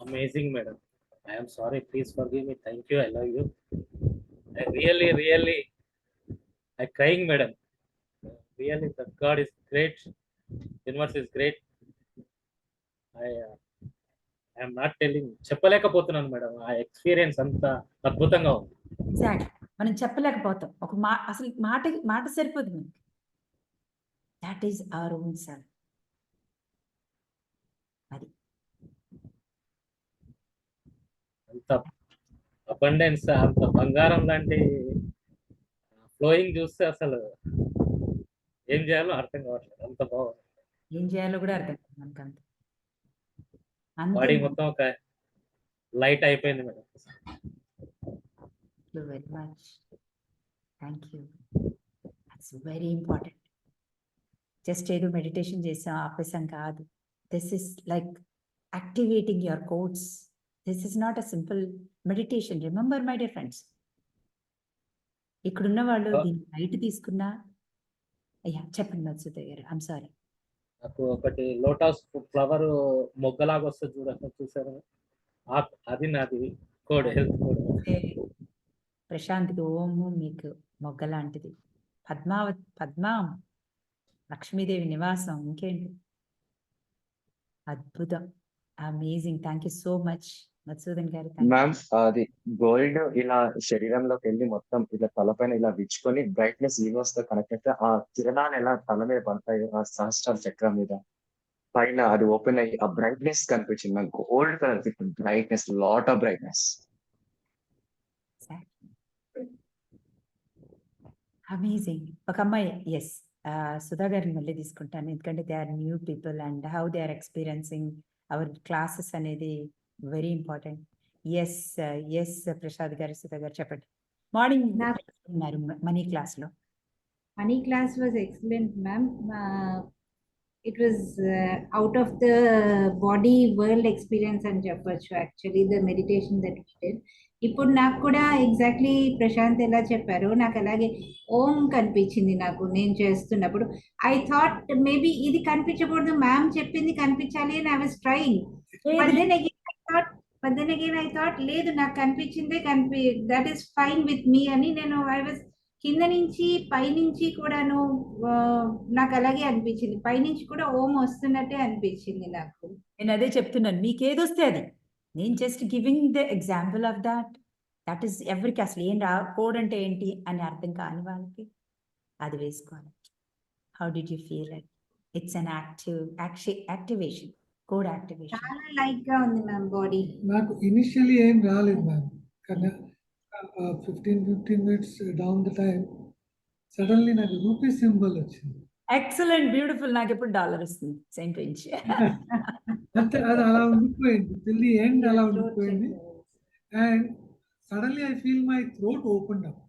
Amazing, madam. I am sorry. Please forgive me. Thank you. I love you. I really, I crying, madam. Really, the God is great. Universe is great. I am not telling. చెప్పలేకపోతున్నాను madam. ఆ experience అంత అద్భుతంగా ఉంది. Exact. మనం చెప్పలేకపోతాం. ఒక అసలు మాట సరిపోదు మనకి. That is our own self. అది. అంత అబండెన్స్, అంత బంగారం లాంటి ఫ్లోయింగ్ చూస్తే అసలు ఏం చేయాలో అర్థం కావట్లేదు. అంత బాగుంది. ఏం చేయాలో కూడా అర్థం కాదు మనకంత. బాడీ మొత్తం ఒక లైట్ అయిపోయింది madam. Very much. Thank you. That's very important. Just ఏదో మెడిటేషన్ చేసాం ఆపేసాం కాదు. This is like activating your codes. This is not a simple meditation. Remember my dear friends, ఇక్కడున్న వాళ్ళు దీన్ని బయట తీసుకున్నా. అయ్యా చెప్పండి మధుసూదన్ గారు. I'm sorry. నాకు ఒకటి లోటస్ ఫ్లవర్ మొగ్గలాగా వస్తుంది చూడండి, చూసారు? అది నాది కోడ్, హెల్త్ కోడ్. ప్రశాంత్కి ఓము మీకు మొగ్గ లాంటిది. పద్మా లక్ష్మీదేవి నివాసం. ఇంకేంటి అద్భుతం. Amazing. Thank you so much Madhusudan గారు. మ్యామ్, అది గోల్డ్ ఇలా శరీరంలోకి వెళ్ళి మొత్తం ఇలా తలపైన ఇలా విచ్చుకొని బ్రైట్నెస్ యూనివర్స్ తో కనెక్ట్ అయితే ఆ కిరణాలు ఎలా తల మీద పడతాయి, ఆ సహస్రాల చక్రం మీద పైన అది ఓపెన్ అయ్యి ఆ బ్రైట్నెస్ కనిపించింది నాకు. Gold colour brightness, lot of brightness. Amazing. ఒక అమ్మాయి, ఎస్, సుధా గారిని మళ్ళీ తీసుకుంటాను, ఎందుకంటే they are new people and how they are experiencing our classes అనేది very important. Yes yes Prasad garu, Sudha garu చెప్పండి. మార్నింగ్ ఉన్నారు మనీ క్లాస్లో. Money class was excellent ma'am. It was out of the body world experience అని చెప్పొచ్చు actually the meditation that we did. ఇప్పుడు నాకు కూడా exactly Prashanth ఎలా చెప్పారో నాకు అలాగే ఓం కనిపించింది నాకు నేను చేస్తున్నప్పుడు. ఐ థాట్ మేబీ ఇది కనిపించకూడదు, మ్యామ్ చెప్పింది కనిపించాలి అని I was trying. But then again I thought లేదు, నాకు కనిపించిందే that is fine with me అని నేను ఐ వాజ్ కింద నుంచి పైనుంచి కూడాను నాకు అలాగే అనిపించింది. పైనుంచి కూడా ఓం వస్తున్నట్టే అనిపించింది నాకు. నేను అదే చెప్తున్నాను, మీకు ఏదొస్తే అది. నేను just giving the example of that is ఎవరికి అసలు ఏం కోడ్ అంటే ఏంటి అని అర్థం కాని వాళ్ళకి అది వేసుకోవాలి. How did you feel it? It's an activation, code activation. చాలా లైట్ గా ఉంది మ్యామ్ బాడీ. నాకు ఇనిషియల్లీ ఏం రాలేదు మ్యామ్, కానీ 15 minutes down the time suddenly నాకు రూపీ సింబల్ వచ్చింది. Excellent, beautiful. నాకు ఎప్పుడు డాలర్ వస్తుంది సేమ్ పెంచ్. అంతే, అది అలా ఉండిపోయింది till the end, అలా ఉండిపోయింది. And suddenly I feel my throat open up.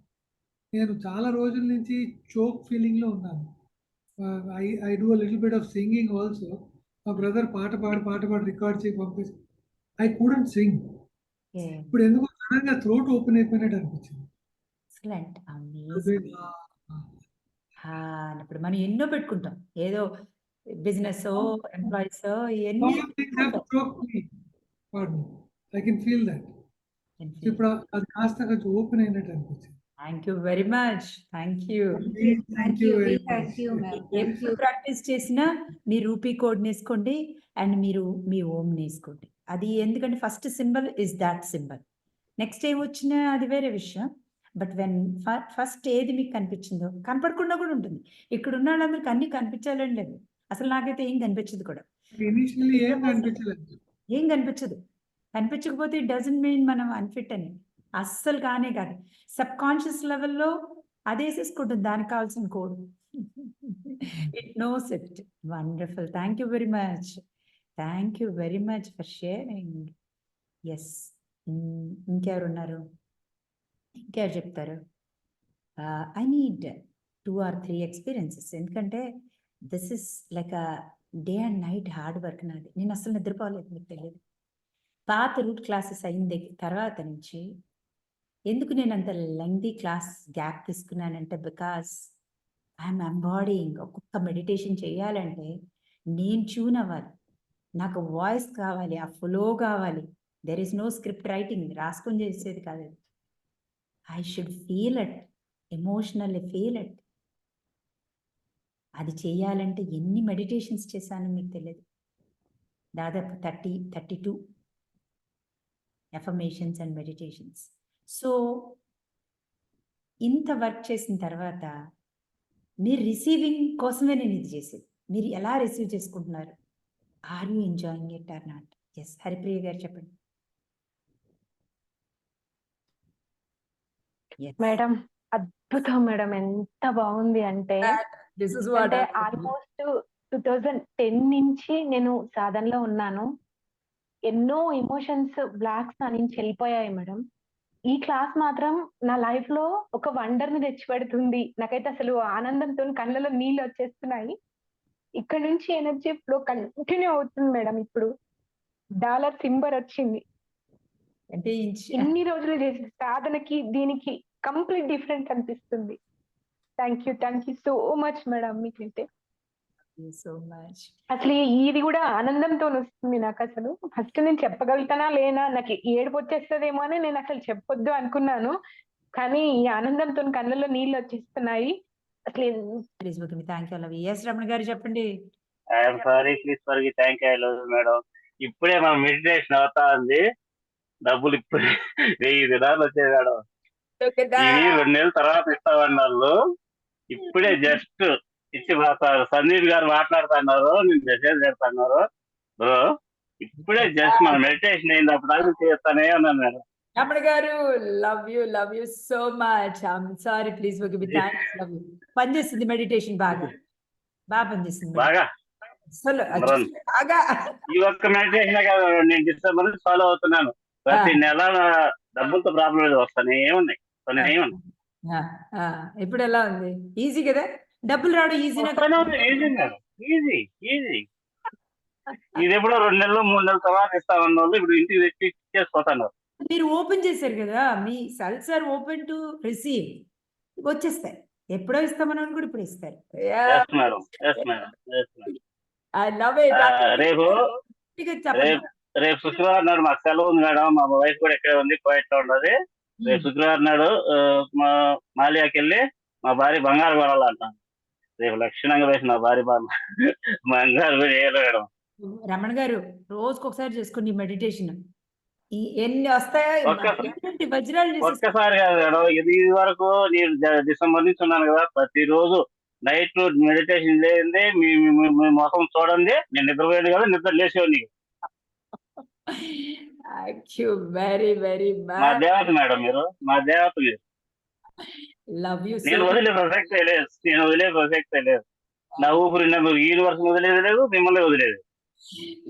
నేను చాలా రోజుల నుంచి చోక్ ఫీలింగ్ లో ఉన్నాను. I do a little bit of singing also. మా బ్రదర్ పాట పాడి రికార్డ్ చేసి పంపిస్తే ఐ కుడెంట్ సింగ్. ఇప్పుడు ఎందుకో సడన్ గా థ్రోట్ ఓపెన్ అయిపోయినట్టు అనిపించింది. Excellent, amazing. ఇప్పుడు మనం ఎన్నో పెట్టుకుంటాం, ఏదో బిజినెస్ ఎంప్లాయీస్ ఇవన్నీ. I can feel that. ఇప్పుడు అది కాస్త కొంచెం ఓపెన్ అయినట్టు అనిపించింది. Thank you very much. Thank you. ఎప్పుడు ప్రాక్టీస్ చేసినా మీ రూపీ కోడ్ నేసుకోండి అండ్ మీరు మీ ఓం నేసుకోండి. అది ఎందుకంటే first symbol is that symbol. Next ఏం వచ్చినా అది వేరే విషయం. బట్ వెన్ ఫస్ట్ ఏది మీకు కనిపించిందో, కనపడకుండా కూడా ఉంటుంది. ఇక్కడ ఉన్న వాళ్ళందరికి అన్ని కనిపించాలని లేదు. అసలు నాకైతే ఏం కనిపించదు కూడా. ఏం కనిపించదు. కనిపించకపోతే ఇట్ డజంట్ మీన్ మనం అన్ఫిట్ అని. అస్సలు కానే కాదు. సబ్ కాన్షియస్ లెవెల్లో అది వేసేసుకుంటుంది దానికి కావాల్సిన code. It knows it. Wonderful. Thank you very much. Thank you very much for sharing. Yes, ఇంకెవరున్నారు? ఇంకెవరు చెప్తారు? I need 2 or 3 experiences. ఎందుకంటే this is like a day and night hard work నాది. నేను అసలు నిద్రపోలేదు, మీకు తెలియదు. పాత రూట్ క్లాసెస్ అయిన తర్వాత నుంచి ఎందుకు నేను అంత లెంగ్దీ క్లాస్ గ్యాప్ తీసుకున్నానంటే బికాస్ ఐఎమ్ ఎంబాడీయింగ్. ఒక్కొక్క మెడిటేషన్ చేయాలంటే నేను ట్యూన్ అవ్వాలి, నాకు వాయిస్ కావాలి, ఆ ఫ్లో కావాలి. There is no script writing, రాసుకొని చేసేది కాదు. I should feel it, emotionally feel it. అది చేయాలంటే ఎన్ని మెడిటేషన్స్ చేశానో మీకు తెలియదు. దాదాపు 32 ఎఫర్మేషన్స్ అండ్ మెడిటేషన్స్. సో ఇంత వర్క్ చేసిన తర్వాత మీరు రిసీవింగ్ కోసమే నేను ఇది చేసేది. మీరు ఎలా రిసీవ్ చేసుకుంటున్నారు? Are you enjoying it or not? Yes, Haripriya garu చెప్పండి. మేడం అద్భుతం మేడం, ఎంత బాగుంది అంటే అంటే ఆల్మోస్ట్ 2010 నుంచి నేను సాధనలో ఉన్నాను. ఎన్నో ఎమోషన్స్ బ్లాక్స్ నా నుంచి వెళ్ళిపోయాయి మేడం. ఈ క్లాస్ మాత్రం నా లైఫ్ లో ఒక వండర్ ని తెచ్చిపెడుతుంది. నాకైతే అసలు ఆనందంతో కళ్ళలో నీళ్ళు వచ్చేస్తున్నాయి. ఇక్కడ నుంచి ఎనర్జీ ఫ్లో కంటిన్యూ అవుతుంది మేడం. ఇప్పుడు డాలర్ సింబర్ వచ్చింది. అంటే ఇన్ని రోజులు చేసిన సాధనకి దీనికి కంప్లీట్ డిఫరెంట్ అనిపిస్తుంది. Thank you so much madam. మీకైతే సో మచ్. అసలు ఇది కూడా ఆనందంతో వస్తుంది నాకు. అసలు ఫస్ట్ నేను చెప్పగలుగుతానా లేనా, నాకు ఏడుపు వచ్చేస్తుందేమో అని నేను అసలు చెప్పొద్దు అనుకున్నాను. కానీ ఈ ఆనందంతో కళ్ళలో నీళ్ళు వచ్చేస్తున్నాయి. అసలు please okay, thank you. Love. Yes Ramana garu చెప్పండి. I'm sorry, please forgive. Thank you. I love you madam. ఇప్పుడే మన మెడిటేషన్ అవుతా ఉంది. డబ్బులు ఇప్పుడే 1000 దినాలు వచ్చాయి మేడం. ఇవి 2 నెలల తర్వాత ఇస్తామన్నారు. ఇప్పుడే జస్ట్ ఇచ్చి పోతారు. సందీప్ గారు మాట్లాడుతున్నారు, నేను మెసేజ్ పెడతాను బ్రో. ఇప్పుడే జస్ట్ మన మెడిటేషన్ అయింది, అప్పుడు చేస్తానే ఉన్నాను మేడం. రమణ గారు love you so much. I'm sorry, please okay, thanks. Love you. పనిచేస్తుంది మెడిటేషన్, బాగా పనిచేస్తుంది బాగా అసలు బాగా. ఈ ఒక్క మెడిటేషన్ కదా నేను డిసెంబర్ నుంచి ఫాలో అవుతున్నాను. ప్రతి నెల డబ్బులతో ప్రాబ్లం వస్తానే ఉన్నాయి. ఇప్పుడు ఎలా ఉంది? ఈజీ కదా డబ్బులు రావడం? ఈజీ ఇది ఎప్పుడో 2 నెలలు 3 నెలల తర్వాత ఇస్తామన్న వాళ్ళు ఇప్పుడు ఇంటికి తెచ్చి చేసుకుంటున్నారు. మీరు ఓపెన్ చేశారు కదా, మీ cells are open to receive. వచ్చేస్తాయి. ఎప్పుడో ఇస్తామని కూడా ఇప్పుడు ఇస్తారు. I love it. రేపు శుక్రవారం నాడు మాకు సెలవు ఉంది మేడం. మా వైఫ్ కూడా ఇక్కడే ఉంది, కోయట్ లో ఉండదు. రేపు శుక్రవారం నాడు మా మాలియాకి వెళ్ళి మా భార్య బంగారు కొనాలంటాను. రేపు లక్షణంగా వేసి నా భార్య బంగారు కూడా వేయాలి మేడం. రమణ గారు రోజుకి ఒకసారి చేసుకోండి మెడిటేషన్. ఎన్ని వస్తాయో వజ్రాలు. ఒక్కసారి కాదు మేడం, ఇది వరకు నేను డిసెంబర్ నుంచి ఉన్నాను కదా, ప్రతిరోజు నైట్ మెడిటేషన్ చేయండి. మీ మొహం చూడండి. నేను నిద్రపోయాను కదా, నిద్ర లేచేవాడిని. మా దేవత మేడం మీరు, మా దేవత మీరు. నేను వదిలే ప్రసక్తే లేదు. నా ఊపిరి యూనివర్స్ వదిలేదు లేదు, మిమ్మల్ని వదిలేదు.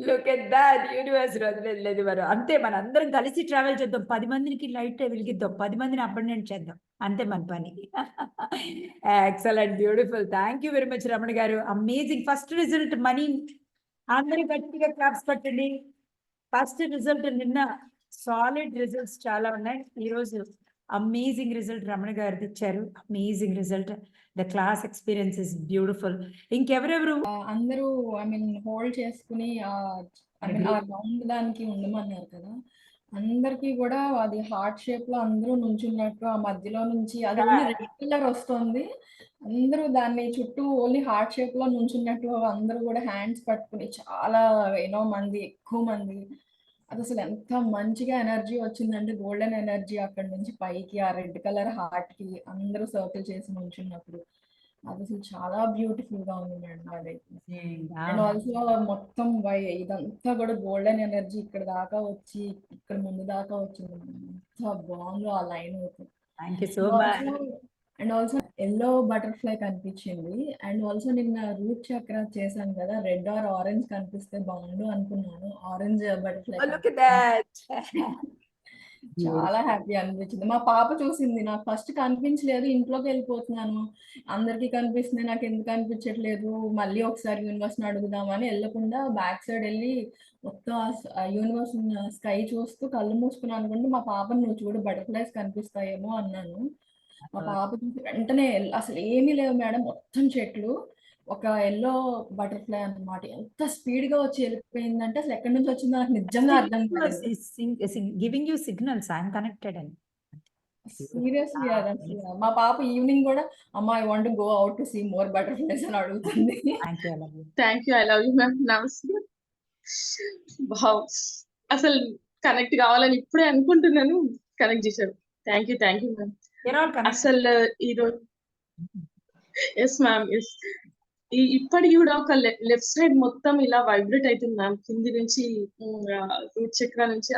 లుక్ ఎట్ దట్, యూనివర్స్ వదిలేదు. మరి అంతే, మన అందరం కలిసి ట్రావెల్ చేద్దాం. 10 మందికి లైట్ వెలిగిద్దాం, 10 మందిని అబండెంట్ చేద్దాం. అంతే మన పని. Excellent, beautiful. Thank you very much Ramana garu. Amazing. First result money. అందరూ గట్టిగా క్లాప్స్ పట్టండి. ఫస్ట్ రిజల్ట్ నిన్న సాలిడ్ రిజల్ట్స్ చాలా ఉన్నాయి. ఈరోజు అమేజింగ్ రిజల్ట్ రమణ గారు ఇచ్చారు. Amazing result. The class experience is beautiful. ఇంకెవరెవరు అందరూ హోల్డ్ చేసుకుని ఆ రౌండ్ దానికి ఉండమన్నారు కదా, అందరికి కూడా అది హార్ట్ షేప్ లో అందరూ నుంచున్నట్టు, ఆ మధ్యలో నుంచి అది ఓన్లీ రెడ్ కలర్ వస్తుంది. అందరూ దాన్ని చుట్టూ ఓన్లీ హార్ట్ షేప్ లో నుంచున్నట్టు అందరూ కూడా హ్యాండ్స్ పట్టుకుని చాలా మంది, ఎక్కువ మంది. అది అసలు ఎంత మంచిగా ఎనర్జీ వచ్చిందంటే, గోల్డెన్ ఎనర్జీ అక్కడ నుంచి పైకి ఆ రెడ్ కలర్ హార్ట్ కి అందరూ సర్కిల్ చేసి నుంచున్నప్పుడు అది అసలు చాలా బ్యూటిఫుల్ గా ఉంది మేడం. అదైతే అండ్ ఆల్సో మొత్తం ఇదంతా కూడా గోల్డెన్ ఎనర్జీ ఇక్కడ దాకా వచ్చి ఇక్కడ ముందు దాకా వచ్చింది. ఎంత బాగుందో ఆ లైన్ అయితే. అండ్ ఆల్సో ఎల్లో బటర్ఫ్లై కనిపించింది. అండ్ ఆల్సో నిన్న రూట్ చక్ర చేశాను కదా, రెడ్ ఆర్ ఆరెంజ్ కనిపిస్తే బాగుండు అనుకున్నాను. ఆరెంజ్ బటర్ఫ్లై చాలా హ్యాపీ అనిపించింది. మా పాప చూసింది, నాకు ఫస్ట్ కనిపించలేదు, ఇంట్లోకి వెళ్ళిపోతున్నాను, అందరికి కనిపిస్తుంది, నాకు ఎందుకు కనిపించట్లేదు, మళ్ళీ ఒకసారి యూనివర్స్ ని అడుగుదామని వెళ్ళకుండా బ్యాక్ సైడ్ వెళ్ళి మొత్తం యూనివర్స్ స్కై చూస్తూ కళ్ళు మూసుకుని అనుకుంటే మా పాపను, నువ్వు చూడు బటర్ఫ్లైస్ కనిపిస్తాయేమో అన్నాను. మా పాప చూసి వెంటనే, అసలు ఏమీ లేవు మేడం, మొత్తం చెట్లు, ఒక ఎల్లో బటర్ఫ్లై అన్నమాట. ఎంత స్పీడ్‌గా వచ్చి వెళ్ళిపోయిందంటే అసలు ఎక్కడి నుంచి వచ్చిందో నాకు నిజంగా అర్థం కాలేదు. Giving you signals I'm connected అని. సీరియస్లీ అది అసలు మా పాప ఈవినింగ్ కూడా అమ్మ I want go out to see more butterflies అని అడుగుతుంది. Thank you, I love you. Thank you, I love you ma'am. నమస్తే. వావ్! అసలు కనెక్ట్ కావాలని ఇప్పుడే అనుకుంటున్నాను, కనెక్ట్ చేశారు. Thank you ma'am. You're all connected. అసలు ఈరోజు ఎస్ మ్యామ్, ఎస్. ఇప్పటికి కూడా ఒక లెఫ్ట్ సైడ్ మొత్తం ఇలా వైబ్రేట్ అవుతుంది మ్యామ్, కింది నుంచి రూట్ చక్ర నుంచి.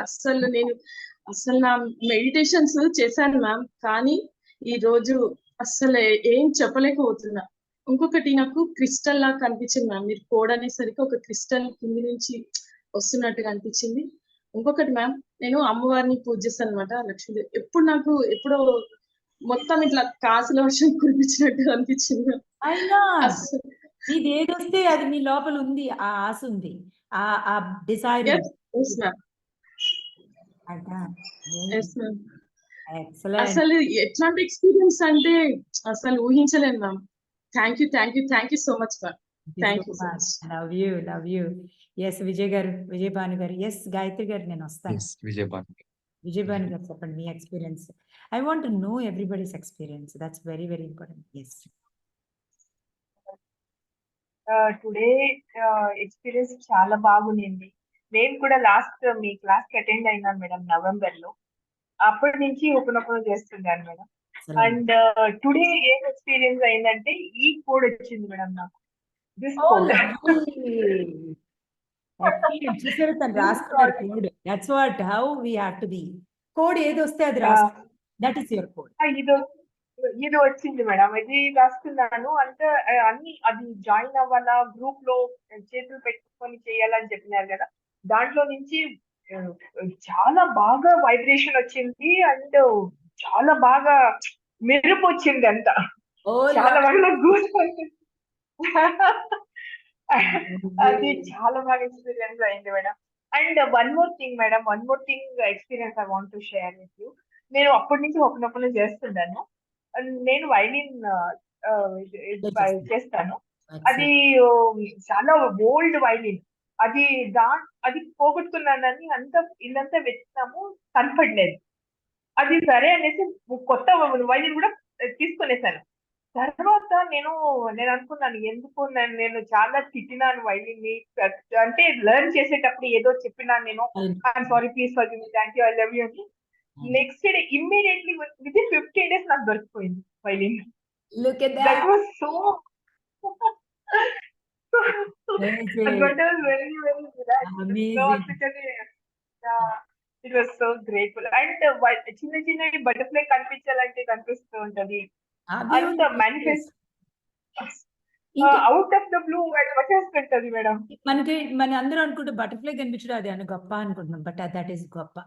అసలు నా మెడిటేషన్స్ చేశాను మ్యామ్, కానీ ఈ రోజు అస్సలు ఏం చెప్పలేకపోతున్నా. ఇంకొకటి నాకు క్రిస్టల్ లాగా కనిపించింది మ్యామ్, మీరు కోడ్ అనేసరికి ఒక క్రిస్టల్ కింది నుంచి వస్తున్నట్టుగా అనిపించింది. ఇంకొకటి మ్యామ్, నేను అమ్మవారిని పూజ చేస్తాను అనమాట, లక్ష్మీదేవి. ఎప్పుడో మొత్తం ఇట్లా కాసుల వర్షం కురిపించినట్టు అనిపించింది. అయినా అస్సలు మీది ఏదొస్తే అది మీ లోపల ఉంది, ఆ ఆశ ఉంది, ఆ desire yes ma'am, yes ma'am. Excellent. అసలు ఎట్లాంటి ఎక్స్పీరియన్స్ అంటే అసలు ఊహించలేను ma'am. Thank you so much ma'am. Thank you so much. Love you. Yes Vijay garu, Vijay Bhanu గారు. ఎస్ గాయత్రి గారు, నేను వస్తాను. విజయ్ భాను గారు చెప్పండి మీ experience. I want to know everybody's experience, that's very very important. Yes. Today experience చాలా బాగుంది. నేను కూడా లాస్ట్ మీ క్లాస్ కి అటెండ్ అయినాను మేడం, నవంబర్ లో. అప్పటి నుంచి ఓపెన్ చేస్తున్నాను మేడం. అండ్ టుడే ఏం ఎక్స్పీరియన్స్ అయిందంటే ఈ కోడ్ వచ్చింది మేడం నాకు. దిస్ కోడ్ చూసారు, తను రాసుకున్నారు code. That's what how we have to be. Code ఏది వస్తే అది రాసు, దట్ ఈస్ యువర్ కోడ్. ఇది వచ్చింది మేడం, ఇది రాస్తున్నాను. అంటే అన్ని అది జాయిన్ అవ్వాలా, గ్రూప్ లో చేతులు పెట్టుకొని చేయాలని చెప్పినారు కదా, దాంట్లో నుంచి చాలా బాగా వైబ్రేషన్ వచ్చింది. అండ్ చాలా బాగా మెరుపు వచ్చింది అంతా. చాలా బాగా అది చాలా బాగా ఎక్స్పీరియన్స్ అయింది madam. And one more thing experience I want to share with you. నేను అప్పటి నుంచి ఓపెన్ చేస్తున్నాను. నేను వైలిన్ చేస్తాను. అది చాలా ఓల్డ్ వైలిన్. అది పోగొట్టుకున్నానని ఇల్లంతా వెతికినాము, కనపడలేదు. అది సరే అనేసి కొత్త వైలిన్ కూడా తీసుకునేసాను. తర్వాత నేను అనుకున్నాను, ఎందుకు నేను చాలా తిట్టినాను వైలిన్ ని. అంటే లెర్న్ చేసేటప్పుడు ఏదో చెప్పినాను నేను, I'm sorry, please forgive me, thank you, I love you అని. Next day immediately within 15 days నాకు దొరికిపోయింది violin. Look at That that. was so that was very very relaxed. Amazing. So అందుకని it was so grateful. And చిన్న butterfly కనిపించాలంటే కనిపిస్తూ ఉంటది. అంత manifest out of the blue madam మేడం. మన అందరూ అనుకుంటే బటర్ఫ్లై కనిపించడం అది గొప్ప అనుకుంటున్నాం, బట్ దట్ ఈస్ గొప్ప.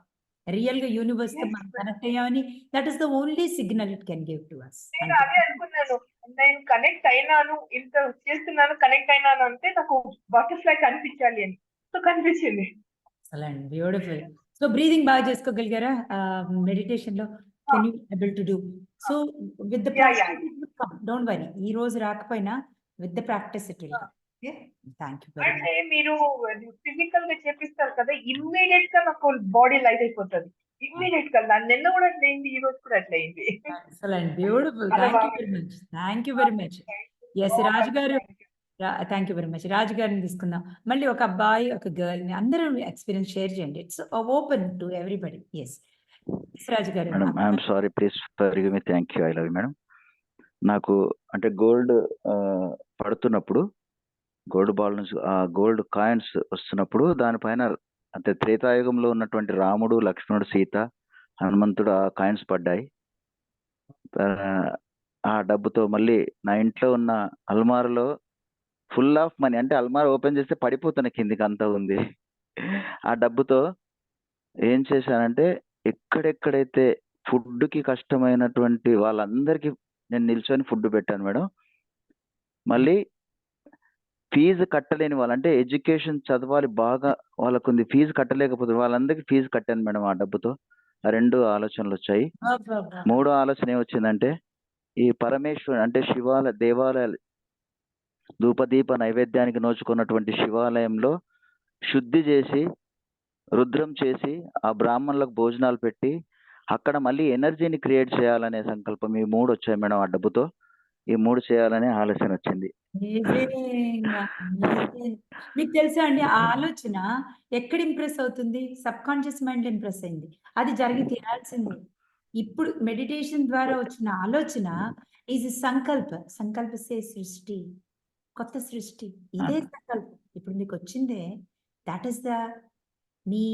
రియల్ గా యూనివర్స్ తో మనం కనెక్ట్ అయ్యామని, that is the only signal it can give to us. నేను అదే అనుకున్నాను, నేను కనెక్ట్ అయినాను, ఇంత చేస్తున్నాను, కనెక్ట్ అయినాను అంటే నాకు బటర్ఫ్లై కనిపించాలి అని. సో కనిపించింది. Excellent, beautiful. సో బ్రీదింగ్ బాగా చేసుకోగలిగారా మెడిటేషన్ లో? Can you able to do so with the practice? Don't worry, ఈ రోజు రాకపోయినా with the practice it will come. Okay, thank you very much. అంటే మీరు ఫిజికల్ గా చేపిస్తారు కదా, ఇమ్మీడియట్ గా నాకు బాడీ లైట్ అయిపోతుంది. ఇమ్మీడియట్ గా నిన్న కూడా అట్లయింది, ఈ రోజు కూడా అట్లయింది. Excellent, beautiful. Thank you very much. Yes, Raju garu, thank you very much. Raju గారిని తీసుకుందాం. మళ్ళీ ఒక అబ్బాయి, ఒక గర్ల్ ని అందరూ ఎక్స్పీరియన్స్ షేర్ చేయండి. It's open to everybody. Yes Raju garu. Madam, I'm sorry, please forgive me. Thank you, I love you madam. నాకు అంటే గోల్డ్ పడుతున్నప్పుడు, గోల్డ్ బాల్ నుంచి గోల్డ్ కాయిన్స్ వస్తున్నప్పుడు దానిపైన అంటే త్రేతాయుగంలో ఉన్నటువంటి రాముడు, లక్ష్మణుడు, సీత, హనుమంతుడు ఆ కాయిన్స్ పడ్డాయి. ఆ డబ్బుతో మళ్ళీ నా ఇంట్లో ఉన్న అల్మారాలో ఫుల్ ఆఫ్ మనీ, అంటే అల్మారా ఓపెన్ చేస్తే పడిపోతున్న కిందికి అంతా ఉంది. ఆ డబ్బుతో ఏం చేశానంటే, ఎక్కడెక్కడైతే ఫుడ్కి కష్టమైనటువంటి వాళ్ళందరికీ నేను నిల్చొని ఫుడ్ పెట్టాను మేడం. మళ్ళీ ఫీజు కట్టలేని వాళ్ళు, అంటే ఎడ్యుకేషన్ చదవాలి బాగా వాళ్ళకుంది, ఫీజు కట్టలేకపోతే వాళ్ళందరికీ ఫీజు కట్టాను మేడం ఆ డబ్బుతో. ఆ 2 ఆలోచనలు వచ్చాయి. 3వ ఆలోచన ఏమొచ్చిందంటే, ఈ పరమేశ్వరుడు అంటే దేవాలయాలు ధూపదీప నైవేద్యానికి నోచుకున్నటువంటి శివాలయంలో శుద్ధి చేసి రుద్రం చేసి ఆ బ్రాహ్మణులకు భోజనాలు పెట్టి అక్కడ మళ్ళీ ఎనర్జీని క్రియేట్ చేయాలనే సంకల్పం. ఈ 3 వచ్చాయి మేడం ఆ డబ్బుతో. ఈ 3 చేయాలనే ఆలోచన వచ్చింది. Amazing, amazing. మీకు తెలుసా అండి ఆ ఆలోచన ఎక్కడ ఇంప్రెస్ అవుతుంది? సబ్కాన్షియస్ మైండ్ ఇంప్రెస్ అయింది. అది జరిగి తీరాల్సిందే. ఇప్పుడు మెడిటేషన్ ద్వారా వచ్చిన ఆలోచన ఈజ్ సంకల్ప. సంకల్ప సే సృష్టి, కొత్త సృష్టి. ఇదే సంకల్పం. ఇప్పుడు మీకు వచ్చిందే దట్ ఈస్ ద మీ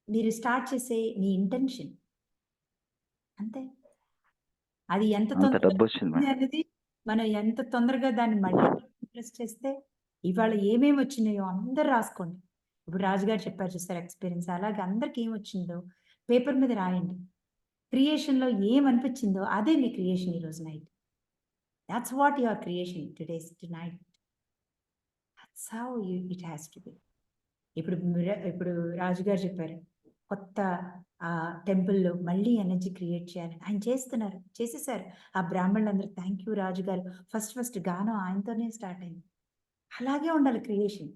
మీరు స్టార్ట్ చేసే మీ ఇంటెన్షన్. అంతే. అది ఎంత అంత తొందరగా డబ్బు వచ్చింది వస్తుంది మేడం. అనేది మనం ఎంత తొందరగా దాన్ని మళ్ళీ ఇంప్రెస్ చేస్తే ఇవాళ ఏమేమి వచ్చినాయో అందరు రాసుకోండి. ఇప్పుడు రాజుగారు చెప్పారు చూసారు ఎక్స్పీరియన్స్, అలాగే అందరికి ఏం వచ్చిందో పేపర్ మీద రాయండి. క్రియేషన్లో ఏమనిపించిందో అదే మీ క్రియేషన్ ఈరోజు night. That's what your creation today's tonight. That's how it has to be. ఇప్పుడు రాజుగారు చెప్పారు కొత్త టెంపుల్లో మళ్ళీ ఎనర్జీ క్రియేట్ చేయాలని ఆయన చేస్తున్నారు, చేసేసారు. ఆ బ్రాహ్మణులందరూ థ్యాంక్ యూ రాజుగారు. ఫస్ట్ గానం ఆయనతోనే స్టార్ట్ అయింది. అలాగే ఉండాలి క్రియేషన్.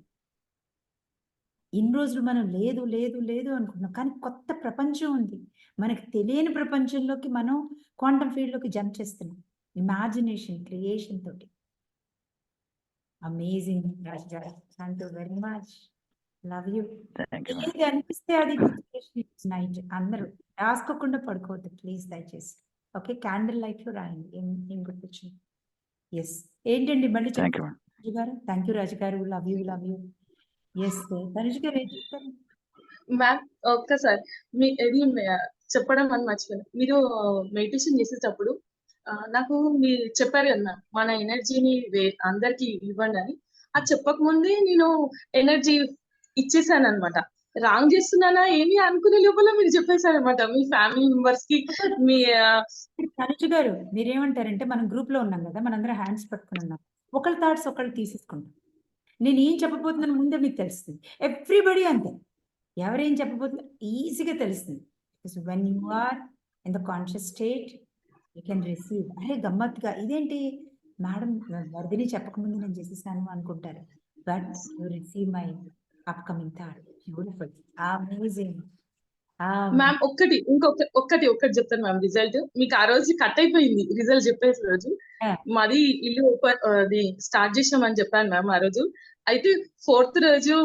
ఇన్ని రోజులు మనం లేదు లేదు లేదు అనుకున్నాం, కానీ కొత్త ప్రపంచం ఉంది. మనకి తెలియని ప్రపంచంలోకి మనం క్వాంటమ్ ఫీల్డ్లోకి జంప్ చేస్తున్నాం ఇమాజినేషన్ క్రియేషన్ తోటి. అమేజింగ్ రాజుగారు, thank you very much. Love you. Thank you madam. ఏది అనిపిస్తే అది నైట్ అందరూ రాసుకోకుండా పడుకోవద్దు ప్లీజ్ దయచేసి. ఓకే, క్యాండిల్ లైట్ లో రాయండి ఏం గుర్తొచ్చింది. ఎస్ ఏంటండి మళ్ళీ థ్యాంక్ యూ చెప్పండి madam. Raju garu. Thank you Raju garu. Love you love you. Yes Tanush garu ఏం చెప్తారు? మ్యామ్ ఒక్కసారి ఇది చెప్పడం అని మర్చిపోయాను. మీరు మెడిటేషన్ చేసేటప్పుడు నాకు మీరు చెప్పారు కదా మ్యామ్, మన ఎనర్జీని అందరికి ఇవ్వండి అని. అది చెప్పక ముందే నేను ఎనర్జీ ఇచ్చేసాను అనమాట. రాంగ్ చేస్తున్నానా ఏమి అనుకునే లోపల మీరు చెప్పేశారు అనమాట మీ ఫ్యామిలీ మెంబర్స్ కి. మీ తనుష్ గారు మీరేమంటారంటే మనం గ్రూప్ లో ఉన్నాం కదా, మనందరం హ్యాండ్స్ పట్టుకుని ఉన్నాం. ఒకళ్ళ థాట్స్ ఒకళ్ళు తీసేసుకుంటాం. నేను ఏం చెప్పబోతున్నాను ముందే మీకు తెలుస్తుంది. ఎవ్రీబడి అంతే, ఎవరేం చెప్పబోతున్నారు ఈజీగా తెలుస్తుంది. When you are in the conscious state you can receive. అరే గమ్మత్తుగా ఇదేంటి మేడం వరదని చెప్పకముందు నేను చేసేసాను అనుకుంటారు. But you receive my upcoming thought. Beautiful, amazing. Ma'am ఒక్కటి చెప్తాను మ్యామ్. రిజల్ట్ మీకు ఆ రోజు కట్ అయిపోయింది. రిజల్ట్ చెప్పేసి రోజు మాది ఇల్లు అది స్టార్ట్ చేసామని చెప్పాను మ్యామ్ ఆ రోజు. అయితే 4th రోజు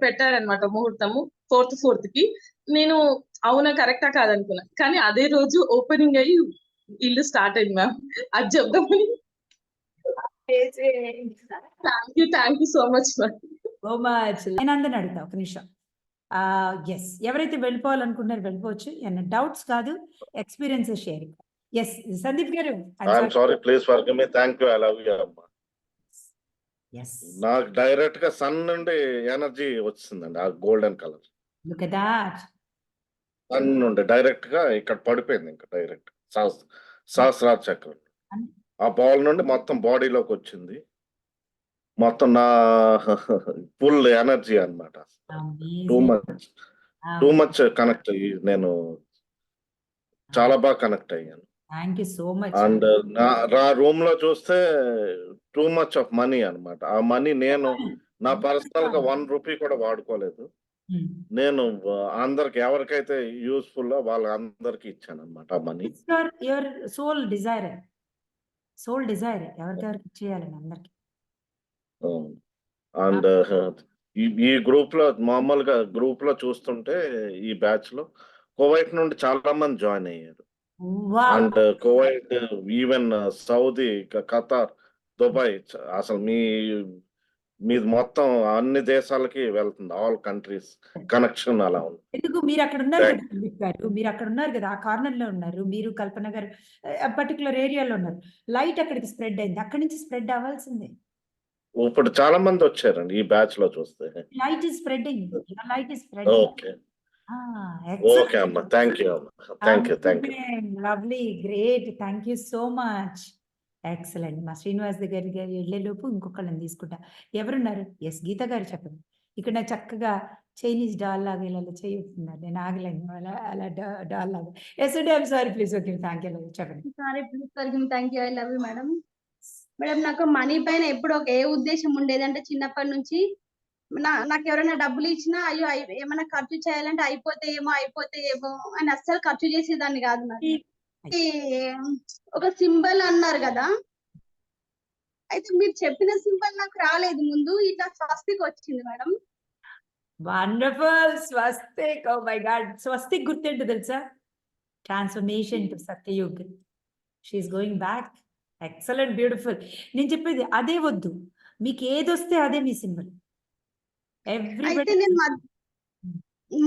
పెట్టారనమాట ముహూర్తము 4th కి. నేను అవునా కరెక్టా కాదనుకున్నా, కానీ అదే రోజు ఓపెనింగ్ అయ్యి ఇల్లు స్టార్ట్ అయింది మ్యామ్. అది చెప్దామని. Thank you so much ma'am. So much. నేను అందరిని అడుగుతా ఒక నిమిషం. ఎస్ ఎవరైతే వెళ్ళిపోవాలనుకుంటున్నారో వెళ్ళిపోవచ్చు. ఏమన్నా డౌట్స్ కాదు, experiences sharing. Yes Sandeep garu. I'm sorry, please forgive me. Thank you, I love you అమ్మా. ఎస్ నాకు డైరెక్ట్ గా సన్ నుండి ఎనర్జీ వచ్చిందండి, ఆ golden colour. Look at that. Sun నుండి డైరెక్ట్ గా ఇక్కడ పడిపోయింది. ఇంకా డైరెక్ట్ సహస్రార చక్రం ఆ బాల్ నుండి మొత్తం బాడీలోకి వచ్చింది. మొత్తం నా ఫుల్ ఎనర్జీ అన్నమాట. టూ మచ్ కనెక్ట్ నేను చాలా బాగా కనెక్ట్ అయ్యాను. Thank you so much. And నా రూమ్ లో చూస్తే టూ మచ్ ఆఫ్ మనీ అన్నమాట. ఆ మనీ నేను నా పర్సనల్ గా 1 రూపీ కూడా వాడుకోలేదు. నేను అందరికి ఎవరికైతే యూస్ఫుల్ వాళ్ళందరికి ఇచ్చాను అనమాట ఆ మనీ. యువర్ సోల్ డిజైర్ ఎవరికెవరికి ఇచ్చేయాలని అందరికి. అండ్ ఈ గ్రూప్ లో మామూలుగా గ్రూప్ లో చూస్తుంటే ఈ బ్యాచ్ లో కువైట్ నుండి చాలా మంది జాయిన్ అయ్యారు. And Kuwait, even Saudi, Qatar, Dubai, అసలు మీది మొత్తం అన్ని దేశాలకి వెళ్తుంది. ఆల్ కంట్రీస్ కనెక్షన్ అలా ఉంది. ఎందుకు మీరు అక్కడ ఉన్నారు కదా సందీప్ గారు, మీరు అక్కడ ఉన్నారు కదా, ఆ కార్నర్ లో ఉన్నారు మీరు, కల్పన గారు పర్టికులర్ ఏరియాలో ఉన్నారు. లైట్ అక్కడికి స్ప్రెడ్ అయింది, అక్కడి నుంచి స్ప్రెడ్ అవ్వాల్సిందే. ఇప్పుడు చాలా మంది వచ్చారండి ఈ బ్యాచ్ లో చూస్తే. Light is spreading, light is spreading. Okay okay అమ్మా, థ్యాంక్ యూ అమ్మా, thank you. Lovely, great, thank you so much. Excellent. మా శ్రీనివాస్ దగ్గర వెళ్ళేలోపు ఇంకొకళ్ళని తీసుకుంటా. ఎవరున్నారు? ఎస్ గీత గారు చెప్పండి. ఇక్కడ నాకు చక్కగా చైనీస్ డాల్ లాగా ఇలా చేస్తున్నారు, నేను ఆగలేను అలా డాల్ లాగా. ఎస్ అండి, I'm sorry please. Okay thank you చెప్పండి. Sorry please forgive me. Thank you, I love you madam. Madam నాకు మనీ పైన ఎప్పుడు ఒక ఏ ఉద్దేశం ఉండేది అంటే చిన్నప్పటి నుంచి నాకు ఎవరైనా డబ్బులు ఇచ్చినా అయ్యో ఏమైనా ఖర్చు చేయాలంటే అయిపోతాయేమో అని అస్సలు ఖర్చు చేసేదాన్ని కాదు మేడం. ఈ ఒక సింబల్ అన్నారు కదా, అయితే మీరు చెప్పిన సింబల్ నాకు రాలేదు ముందు, ఇట్లా స్వస్తిక్ వచ్చింది మేడం. వండర్ఫుల్. స్వస్తిక్. Oh my god. స్వస్తిక్ గుర్తేంటో తెలుసా? Transformation to Satyayug. She is going back. Excellent, beautiful. నేను చెప్పేది అదే వద్దు, మీకు ఏదొస్తే అదే మీ సింబల్. అయితే నేను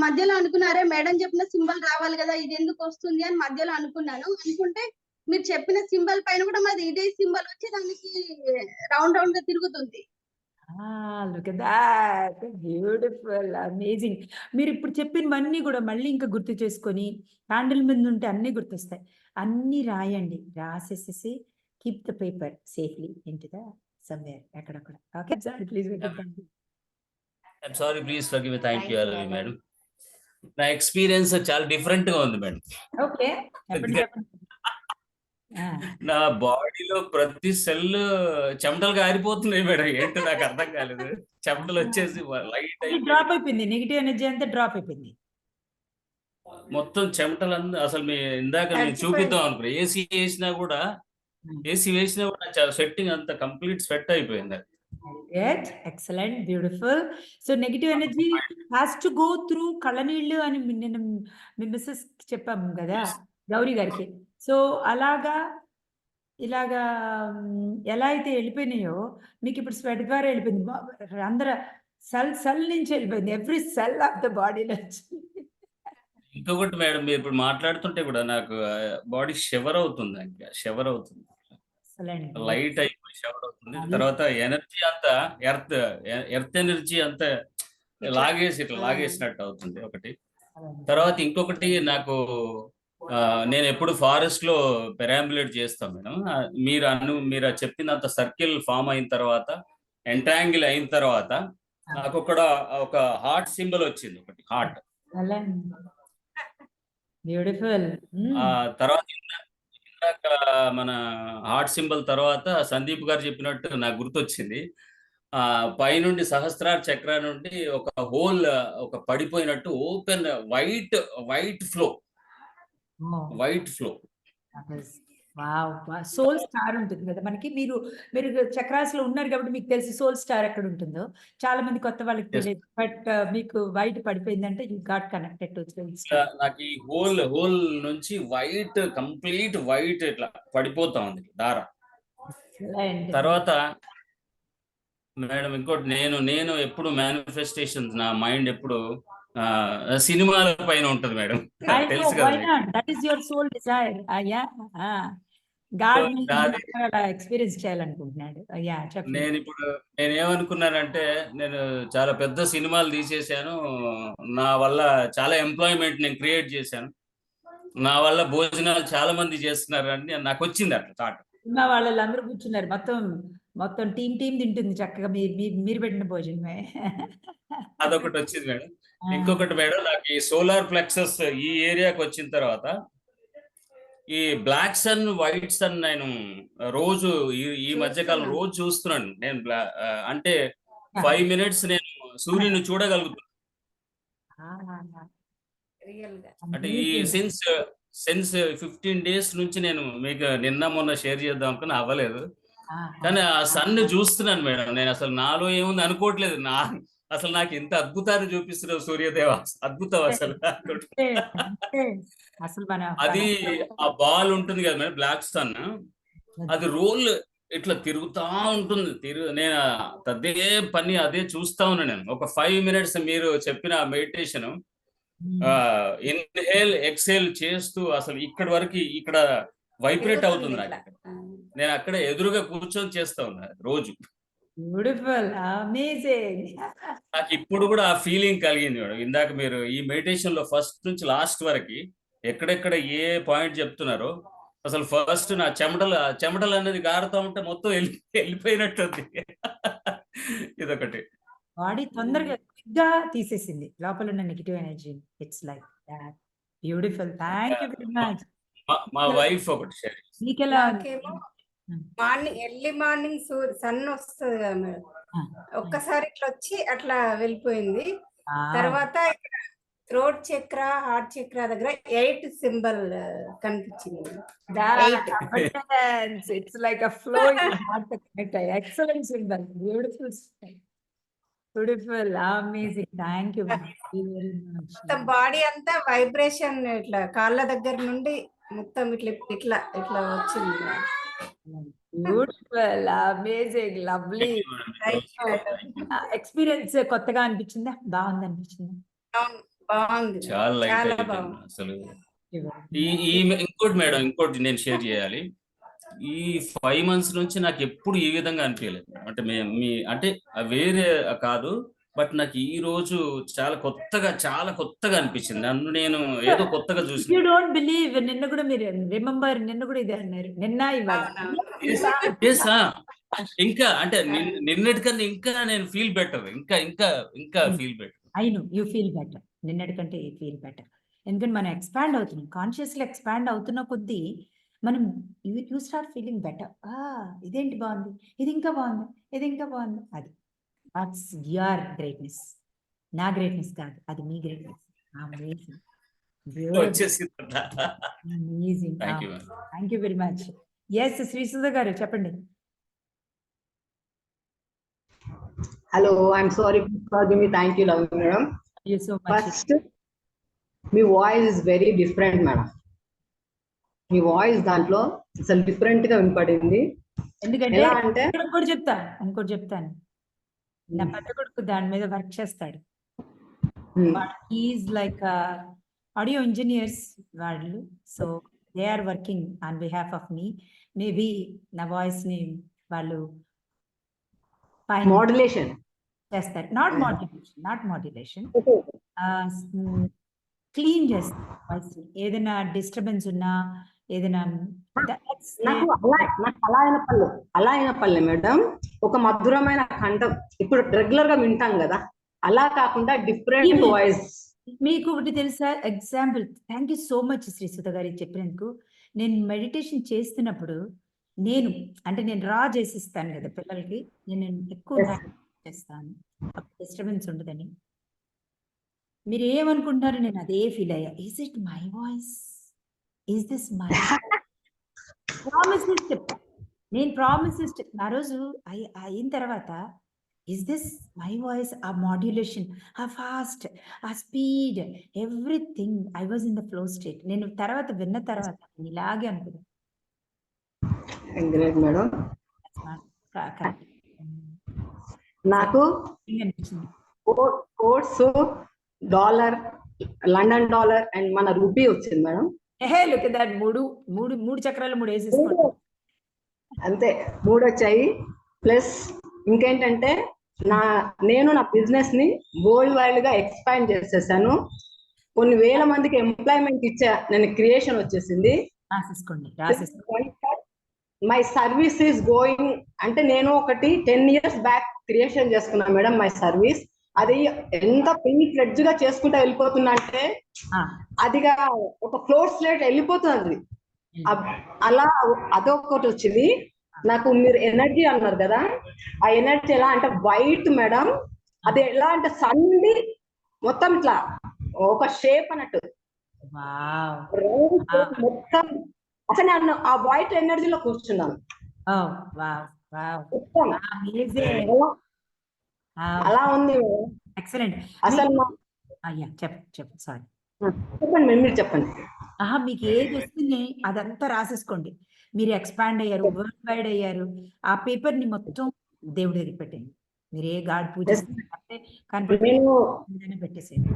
మధ్యలో అనుకున్నారే మేడం చెప్పిన సింబల్ రావాలి కదా, ఇది ఎందుకు వస్తుంది అని మధ్యలో అనుకుంటే మీరు చెప్పిన సింబల్ పైన కూడా మాది ఇదే సింబల్ వచ్చి దానికి రౌండ్ రౌండ్ గా తిరుగుతుంది. Look at that, beautiful, amazing. మీరు ఇప్పుడు చెప్పినవన్నీ కూడా మళ్ళీ ఇంకా గుర్తు చేసుకొని హ్యాండిల్ మీద ఉంటే అన్నీ గుర్తొస్తాయి. అన్నీ రాయండి, రాసేసేసి keep the paper safely into the somewhere ఎక్కడక్కడ. Okay sir, please. I'm sorry, please forgive me. Thank you madam. నా ఎక్స్పీరియన్స్ చాలా డిఫరెంట్ గా ఉంది మేడం. ఓకే, నా బాడీలో ప్రతి సెల్ చెమటలుగా ఆరిపోతున్నాయి మేడం. ఏంటో నాకు అర్థం కాలేదు. చెమటలు వచ్చేసి లైట్ డ్రాప్ అయిపోయింది, నెగిటివ్ ఎనర్జీ అంతా డ్రాప్ అయిపోయింది మొత్తం చెమటలు అసలు మీ ఇందాక నేను చూపిద్దాం అనుకున్నా. ఏసీ వేసినా కూడా చాలా స్వెట్టింగ్ అంతా కంప్లీట్ స్వెట్ అయిపోయింది. Excellent, beautiful. So negative energy has to go through కళ్ళనీళ్ళు అని నేను మీ మిస్సెస్ చెప్పాము కదా, గౌరీ గారికి. సో అలాగా ఇలాగా ఎలా అయితే వెళ్ళిపోయినాయో మీకు ఇప్పుడు స్వెట్ ద్వారా వెళ్ళిపోయింది. అందరూ సెల్ నుంచి వెళ్ళిపోయింది, every cell of the body నుంచి. ఇంకొకటి మేడం, మీరు ఇప్పుడు మాట్లాడుతుంటే కూడా నాకు బాడీ షివర్ అవుతుంది, లైట్ అయిపోయి షవర్ అవుతుంది. తర్వాత ఎనర్జీ అంతా ఎర్త్ ఎనర్జీ అంతా లాగేసినట్టు అవుతుంది ఒకటి. తర్వాత ఇంకొకటి నాకు నేను ఎప్పుడు ఫారెస్ట్ లో పెరాంబులేట్ చేస్తాను మేడం. మీరు చెప్పినంత సర్కిల్ ఫామ్ అయిన తర్వాత, ఎంటాంగిల్ అయిన తర్వాత నాకు ఒక హార్ట్ సింబల్ వచ్చింది, ఒకటి హార్ట్. బ్యూటిఫుల్. తర్వాత ఇందాక మన హార్ట్ సింబల్ తర్వాత సందీప్ గారు చెప్పినట్టు నాకు గుర్తొచ్చింది. పైనుండి సహస్రార చక్ర నుండి ఒక హోల్ పడిపోయినట్టు open white flow. Soul star ఉంటుంది కదా మనకి. మీరు చక్రాస్ లో ఉన్నారు కాబట్టి మీకు తెలిసి సోల్ స్టార్ ఎక్కడ ఉంటుందో. చాలా మంది కొత్త వాళ్ళకి తెలియదు, బట్ మీకు వైట్ పడిపోయిందంటే you got connected to soul star. నాకు ఈ హోల్ నుంచి కంప్లీట్ వైట్ ఇట్లా పడిపోతా ఉంది దార. తర్వాత మేడం ఇంకోటి, నేను ఎప్పుడు మేనిఫెస్టేషన్, నా మైండ్ ఎప్పుడు సినిమాల పైన ఉంటది మేడం, తెలుసు కదా. That is your soul desire. Experience చేయాలనుకుంటున్నాడు. నేనేమనుకున్నానంటే, నేను చాలా పెద్ద సినిమాలు తీసేశాను, నా వల్ల చాలా ఎంప్లాయ్మెంట్ నేను క్రియేట్ చేశాను, నా వల్ల భోజనాలు చాలా మంది చేస్తున్నారు అని నాకు వచ్చింది అట్లా థాట్. సినిమా వాళ్ళందరూ కూర్చున్నారు, మొత్తం టీం తింటుంది చక్కగా మీరు పెట్టిన భోజనమే. అదొకటి వచ్చింది మేడం. ఇంకొకటి మేడం, నాకు ఈ సోలార్ ప్లెక్సస్ ఈ ఏరియాకి వచ్చిన తర్వాత ఈ బ్లాక్ సన్, వైట్ సన్ నేను రోజు ఈ మధ్యకాలం రోజు చూస్తున్నాను. నేను అంటే 5 minutes నేను సూర్యుని చూడగలుగుతున్నాను. అంటే ఈ సిన్స్ 15 days నుంచి నేను మీకు నిన్న మొన్న షేర్ చేద్దాం అనుకుని అవ్వలేదు, కానీ ఆ సన్ చూస్తున్నాను మేడం. నేను అసలు నాలో ఏముంది అనుకోవట్లేదు, అసలు నాకు ఇంత అద్భుతాన్ని చూపిస్తున్నావు సూర్యదేవ, అద్భుతం అసలు. అది ఆ బాల్ ఉంటుంది కదా మేడం, బ్లాక్ సన్, అది రోల్ ఇట్లా తిరుగుతా ఉంటుంది. నేను అదే చూస్తా ఉన్నా. నేను ఒక 5 minutes మీరు చెప్పిన మెడిటేషన్ ఇన్హేల్ ఎక్సేల్ చేస్తూ అసలు ఇక్కడి వరకు ఇక్కడ వైబ్రేట్ అవుతుంది నాకు. నేను అక్కడ ఎదురుగా కూర్చొని చేస్తా ఉన్నా రోజు. Beautiful, amazing. నాకు ఇప్పుడు కూడా ఆ ఫీలింగ్ కలిగింది మేడం. ఇందాక మీరు ఈ మెడిటేషన్ లో ఫస్ట్ నుంచి లాస్ట్ వరకు ఎక్కడెక్కడ ఏ పాయింట్ చెప్తున్నారో, అసలు ఫస్ట్ నా చెమటలు అనేది గారుతా ఉంటే మొత్తం వెళ్ళిపోయినట్టుంది. ఇదొకటి. బాడీ తొందరగా క్విక్గా తీసేసింది లోపల ఉన్న negative energy. It's like that. Beautiful, thank you very much. మా వైఫ్ ఒకటి షేర్. మీకెలా ఎర్లీ మార్నింగ్ సన్ వస్తుంది కదా మేడం, ఒక్కసారి ఇట్లా వచ్చి అట్లా వెళ్ళిపోయింది. తర్వాత థ్రోట్ చక్ర, హార్ట్ చక్ర దగ్గర 8 సింబల్ కనిపించింది. It's like a flowing heart connect. Excellent symbol. Beautiful. Beautiful. Amazing. Thank you very much. మొత్తం బాడీ అంతా వైబ్రేషన్ ఇట్లా కాళ్ళ దగ్గర నుండి మొత్తం ఇట్లా ఇట్లా ఇట్లా వచ్చింది. Beautiful, amazing, lovely. ఎక్స్పీరియన్స్ కొత్తగా అనిపించిందా? బాగుంది అనిపించిందా? బాగుంది, చాలా లైట్ చాలా అయిపోయింది బాగుంది. అసలు. ఇంకోటి మేడం, ఇంకోటి నేను షేర్ చేయాలి. ఈ 5 months నుంచి నాకు ఎప్పుడు ఈ విధంగా అనిపించలేదు. అంటే అంటే వేరే కాదు, బట్ నాకు ఈ రోజు చాలా కొత్తగా అనిపించింది. నన్ను నేను ఏదో కొత్తగా యూ చూసిన. డోంట్ బిలీవ్, నిన్న కూడా మీరు రిమెంబర్, నిన్న కూడా ఇదే అన్నారు. నిన్న ఇవాళ ఇంకా అంటే నిన్నటికన్నా ఇంకా నేను ఫీల్ బెటర్, ఇంకా feel better. I know you feel better. నిన్నటికంటే ఫీల్ బెటర్. ఎందుకంటే మనం ఎక్స్పాండ్ అవుతున్నాం, కాన్షియస్లీ ఎక్స్పాండ్ అవుతున్న కొద్దీ మనం యూ స్టార్ట్ ఫీలింగ్ బెటర్. ఇదేంటి బాగుంది, ఇది ఇంకా బాగుంది, ఇది ఇంకా బాగుంది. అది దాట్స్ యువర్ గ్రేట్నెస్. నా గ్రేట్నెస్ కాదు, అది మీ greatness. Amazing, amazing. Thank you very much. Yes, Srisudha garu చెప్పండి. Hello, I'm sorry forgive me. Thank you love madam. So much. First మీ voice is very different madam. మీ వాయిస్ దాంట్లో అసలు different గా వినపడింది. ఎందుకంటే ఎలా అంటే ఇంకోటి చెప్తాను. నా పెద్ద కొడుకు దాని మీద వర్క్ చేస్తాడు. ఈజ్ లైక్ ఆడియో ఇంజనీర్స్ వాళ్ళు. So they are working on behalf of me. Maybe నా వాయిస్ ని వాళ్ళు మోడ్యులేషన్ చేస్తారు. నాట్ మోడ్యులేషన్, క్లీన్ చేస్తారు వాయిస్. ఏదైనా డిస్టర్బెన్స్ ఉన్నా, ఏదైనా నాకు అలా అయినప్పలే మేడం, ఒక మధురమైన కంఠం. ఇప్పుడు రెగ్యులర్ గా వింటాం కదా, అలా కాకుండా డిఫరెంట్ వాయిస్. మీకు ఒకటి తెలుసా example? Thank you so much Srisudha గారు చెప్పినందుకు. నేను మెడిటేషన్ చేస్తున్నప్పుడు నేను రా చేసిస్తాను కదా పిల్లలకి, నేను ఎక్కువ చేస్తాను, డిస్టర్బెన్స్ ఉండదని. మీరు ఏమనుకుంటారు? నేను అదే ఫీల్ అయ్యా. Is it my voice? Is this my promises చెప్పా నేను. ప్రామిసెస్ ఆ రోజు అయిన తర్వాత, ఈజ్ దిస్ మై వాయిస్? ఆ మాడ్యులేషన్, ఆ ఫాస్ట్, ఆ speed, everything. I was in the flow state. నేను తర్వాత విన్న తర్వాత ఇలాగే అనుకున్నాను. Great madam. నాకు course dollar, London dollar and మన రూపీ వచ్చింది మేడం. Look at that. మూడు చక్రాలు 3 వేసేసుకోండి అంతే. 3 వచ్చాయి. ప్లస్ ఇంకేంటంటే నేను నా బిజినెస్ ని వరల్డ్ వైడ్ గా ఎక్స్పాండ్ చేసేసాను. కొన్ని వేల మందికి ఎంప్లాయ్మెంట్ ఇచ్చా. నేను క్రియేషన్ వచ్చేసింది. My service is going. అంటే నేను ఒకటి 10 years బ్యాక్ క్రియేషన్ చేసుకున్నాను మేడం మై సర్వీస్. అది ఎంత పెన్ ఫ్లెడ్జ్ గా చేసుకుంటా వెళ్ళిపోతున్నా అంటే, అదిగా ఒక ఫ్లోర్ స్లేట్ వెళ్ళిపోతుంది. అలా అదొకటి వచ్చింది నాకు. మీరు ఎనర్జీ అన్నారు కదా, ఆ ఎనర్జీ ఎలా అంటే వైట్ మేడం. అది ఎలా అంటే సన్ది మొత్తం ఇట్లా ఒక షేప్ అన్నట్టు మొత్తం. అసలు నేను ఆ వైట్ ఎనర్జీలో కూర్చున్నాను. అలా ఉంది. ఎక్సలెంట్. అసలు సారీ చెప్పండి, మీరు చెప్పండి. మీకు ఏది వస్తుంది అదంతా రాసేసుకోండి. మీరు ఎక్స్పాండ్ అయ్యారు, వరల్డ్ వైడ్ అయ్యారు. ఆ పేపర్ ని మొత్తం దేవుడి దగ్గర పెట్టండి. మీరు ఏ గాడ్ పూజిస్తే పెట్టేసేయండి.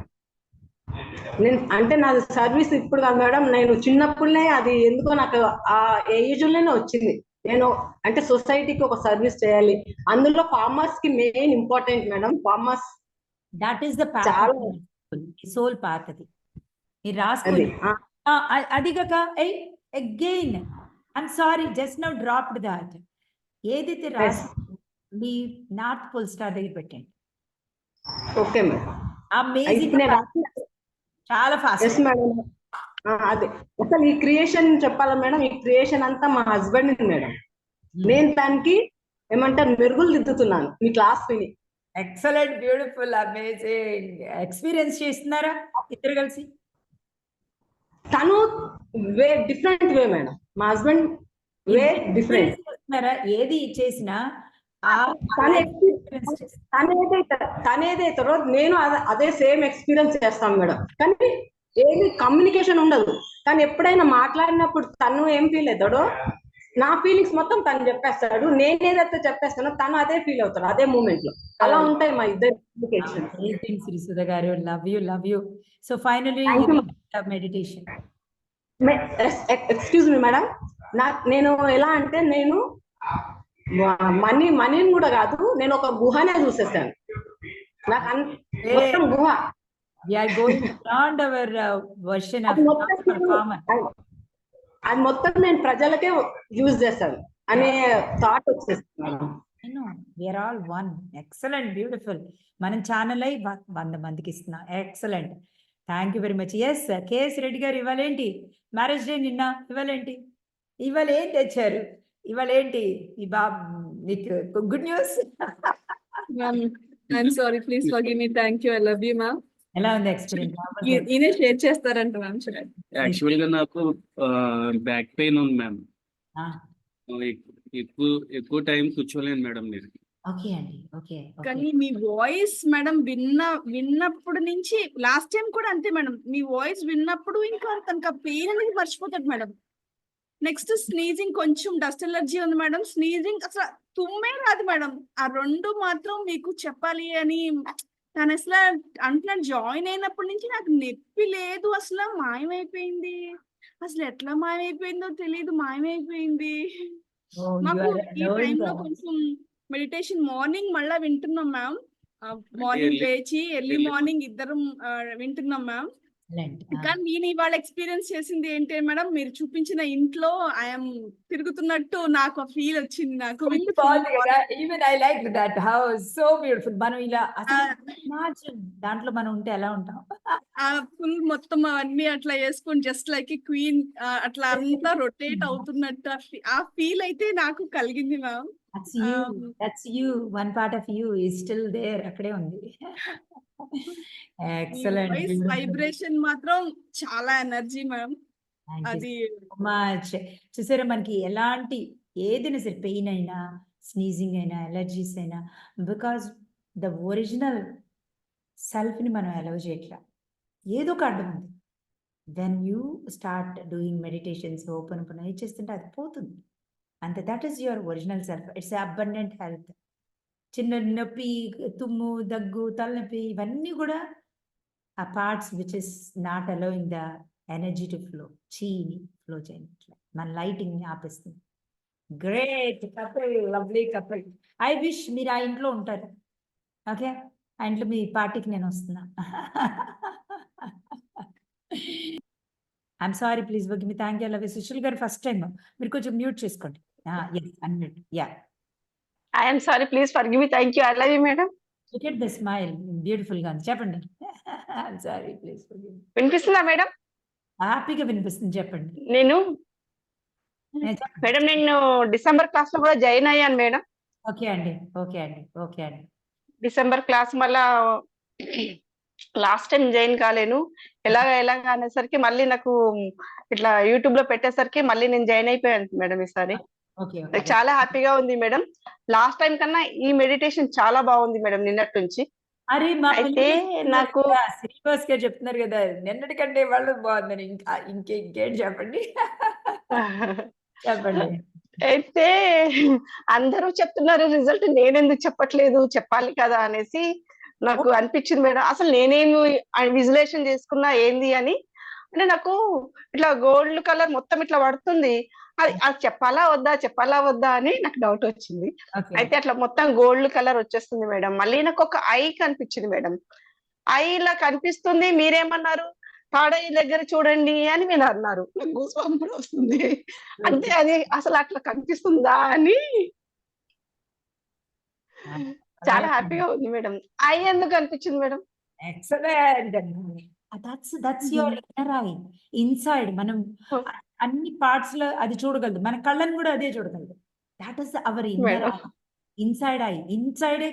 అంటే నాది సర్వీస్ ఇప్పుడు కాదు మేడం. నేను చిన్నప్పుడునే అది ఎందుకో నాకు ఆ ఏజ్ లోనే వచ్చింది. నేను అంటే సొసైటీకి ఒక సర్వీస్ చేయాలి. అందులో ఫార్మర్స్ కి main important madam. Farmers that is the soul path. అది మీరు రాసుకోండి. అది కాక again I'm sorry just now dropped that. ఏదైతే రాసి మీ నార్త్ పోల్ స్టార్ దగ్గర పెట్టండి. Okay madam. అమేజింగ్. చాలా ఫాస్ట్ మేడం. అదే అసలు ఈ క్రియేషన్ చెప్పాలా మేడం, ఈ క్రియేషన్ అంతా మా హస్బెండ్ మేడం. నేను దానికి ఏమంటారు మెరుగులు దిద్దుతున్నాను మీ క్లాస్ విని. Excellent, beautiful, amazing. ఎక్స్పీరియన్స్ చేస్తున్నారా ఇద్దరు కలిసి? తను వే డిఫరెంట్ వే మేడం, మా హస్బెండ్ వే డిఫరెంట్. చేస్తున్నారా ఏది చేసినా తనేదైతారో నేను అదే సేమ్ ఎక్స్పీరియన్స్ చేస్తాను మేడం. కానీ ఏది కమ్యూనికేషన్ ఉండదు. కానీ ఎప్పుడైనా మాట్లాడినప్పుడు తను ఏం ఫీల్ అవుతాడో నా ఫీలింగ్స్ మొత్తం తను చెప్పేస్తాడు. నేను ఏదైతే చెప్పేస్తానో తను అదే ఫీల్ అవుతాడు అదే మూమెంట్ లో. అలా ఉంటాయి మా ఇద్దరు కమ్యూనికేషన్. శ్రీ సుధా గారు, love you. So finally meditation. Excuse me madam, నేను ఎలా అంటే నేను మనీని కూడా కాదు, నేను ఒక గుహనే చూసేసాను. నాకు మొత్తం గుహ. అది మొత్తం నేను ప్రజలకే యూజ్ చేస్తాను అనే థాట్ వచ్చేస్తాను. We are all one. Excellent, beautiful. మనం ఛానల్ అయి 100 మందికి ఇస్తున్నాం. Excellent, thank you very much. Yes K S Reddy garu, ఇవాళేంటి మ్యారేజ్ డే? నిన్న ఇవాళ ఏం తెచ్చారు? ఇవాళ ఏంటి ఈ బాబు నీకు good news? I'm sorry, please forgive me. Thank you, I love you ma'am. ఎలా ఉంది ఎక్స్పీరియన్స్? ఈయనే షేర్ చేస్తారంట మ్యామ్. యాక్చువల్ గా నాకు బ్యాక్ పెయిన్ ఉంది మ్యామ్. ఎక్కువ టైం కూర్చోలేను మేడం నేను. ఓకే అండి, ఓకే. కానీ మీ వాయిస్ మేడం విన్నప్పుడు నుంచి లాస్ట్ టైం కూడా అంతే మేడం. మీ వాయిస్ విన్నప్పుడు ఇంకా తనకు పెయిన్ అనేది మర్చిపోతాడు మేడం. నెక్స్ట్ స్నీజింగ్, కొంచెం డస్ట్ ఎలర్జీ ఉంది మేడం. స్నీజింగ్ అసలు తుమ్మే రాదు మేడం. ఆ 2 మాత్రం మీకు చెప్పాలి అని తను అసలు అంటున్నాడు. జాయిన్ అయినప్పటి నుంచి నాకు నొప్పి లేదు, అసలు మాయమైపోయింది. అసలు ఎట్లా మాయమైపోయిందో తెలియదు, మాయమైపోయింది. మాకు ఈ టైంలో కొంచెం మెడిటేషన్ మార్నింగ్ మళ్ళా వింటున్నాం మ్యామ్. మార్నింగ్ లేచి ఎర్లీ మార్నింగ్ ఇద్దరం వింటున్నాం మ్యామ్. కానీ నేను ఇవాళ ఎక్స్పీరియన్స్ చేసింది ఏంటి మేడం, మీరు చూపించిన ఇంట్లో ఐఎమ్ తిరుగుతున్నట్టు నాకు ఆ ఫీల్ వచ్చింది. నాకు even I like that house, so beautiful. మనం ఇలా దాంట్లో మనం ఉంటే ఎలా ఉంటాం? ఫుల్ మొత్తం అవన్నీ అట్లా వేసుకొని జస్ట్ లైక్ క్వీన్ అట్లా అంతా రొటేట్ అవుతున్నట్టు ఆ ఫీల్ అయితే నాకు కలిగింది ma'am. That's you. One part of you is still there. అక్కడే ఉంది. ఎక్సలెంట్. వైబ్రేషన్ మాత్రం చాలా ఎనర్జీ మ్యామ్. అది మచ్. చూసారా, మనకి ఎలాంటి ఏదైనా సరే పెయిన్ అయినా, స్నీజింగ్ అయినా, ఎలర్జీస్ అయినా, బికాజ్ ద ఒరిజినల్ సెల్ఫ్ ని మనం అలౌ చేయట్లా. ఏదో ఒక అడ్డం ఉంది. When you start doing meditations, open చేస్తుంటే అది పోతుంది. అంతే, that is your original self. It's abundant health. చిన్న నొప్పి, తుమ్ము, దగ్గు, తలనొప్పి, ఇవన్నీ కూడా ఆ parts which is not allowing the energy to flow. చీని ఫ్లో చేయట్లే, మన లైటింగ్ ని ఆపేస్తుంది. Great couple, lovely couple. I wish మీరు ఆ ఇంట్లో ఉంటారు. ఓకే, ఆ ఇంట్లో మీ పార్టీకి నేను వస్తున్నా. I'm sorry, please work me. Thank you, love you. Sushil గారు ఫస్ట్ టైం మీరు కొంచెం మ్యూట్ చేసుకోండి. Unmute. Yeah, I'm sorry, please forgive me. Thank you, I love you madam. Look at the smile, beautiful గా ఉంది. చెప్పండి. ఐఎమ్ సారీ, ప్లీజ్ ఫర్గివ్ మీ. వినిపిస్తుందా madam? హ్యాపీగా వినిపిస్తుంది, చెప్పండి. మేడం నేను డిసెంబర్ క్లాస్ లో కూడా జాయిన్ అయ్యాను మేడం. ఓకే అండి, ఓకే అండి, ఓకే అండి. డిసెంబర్ క్లాస్ మళ్ళా లాస్ట్ టైం జాయిన్ కాలేను. ఎలాగ అనేసరికి మళ్ళీ నాకు ఇట్లా యూట్యూబ్ లో పెట్టేసరికి మళ్ళీ నేను జాయిన్ అయిపోయాను మేడం ఈసారి. నాకు చాలా హ్యాపీగా ఉంది మేడం. లాస్ట్ టైం కన్నా ఈ మెడిటేషన్ చాలా బాగుంది మేడం నిన్నటి నుంచి. అరే మా అయితే నాకు శ్రీనివాస్ గారు చెప్తున్నారు కదా, నిన్నటికంటే వాళ్ళు బాగుందని. ఇంకేంటి చెప్పండి. చెప్పండి. అయితే అందరూ చెప్తున్నారు రిజల్ట్, నేనెందుకు చెప్పట్లేదు, చెప్పాలి కదా అనేసి నాకు అనిపించింది మేడం. అసలు నేనేమి విజులేషన్ చేసుకున్నా ఏంది అని. అంటే నాకు ఇట్లా గోల్డ్ కలర్ మొత్తం ఇట్లా పడుతుంది. అది చెప్పాలా వద్దా అని నాకు డౌట్ వచ్చింది. అయితే అట్లా మొత్తం గోల్డ్ కలర్ వచ్చేస్తుంది మేడం. మళ్ళీ నాకు ఒక ఐ కనిపించింది మేడం. ఐ ఇలా కనిపిస్తుంది. మీరేమన్నారు, థర్డ్ ఐ దగ్గర చూడండి అని మీరు అన్నారు. నాకు గూస్బంప్ వస్తుంది. అంటే అది అసలు అట్లా కనిపిస్తుందా అని చాలా హ్యాపీగా ఉంది మేడం. ఐ ఎందుకు అనిపించింది madam? Excellent. That's your inner I. Inside మనం అన్ని పార్ట్స్ లో అది చూడగలదు. మన కళ్ళని కూడా అదే చూడగలదు. That is our inner madam. eye, inside eye. Inside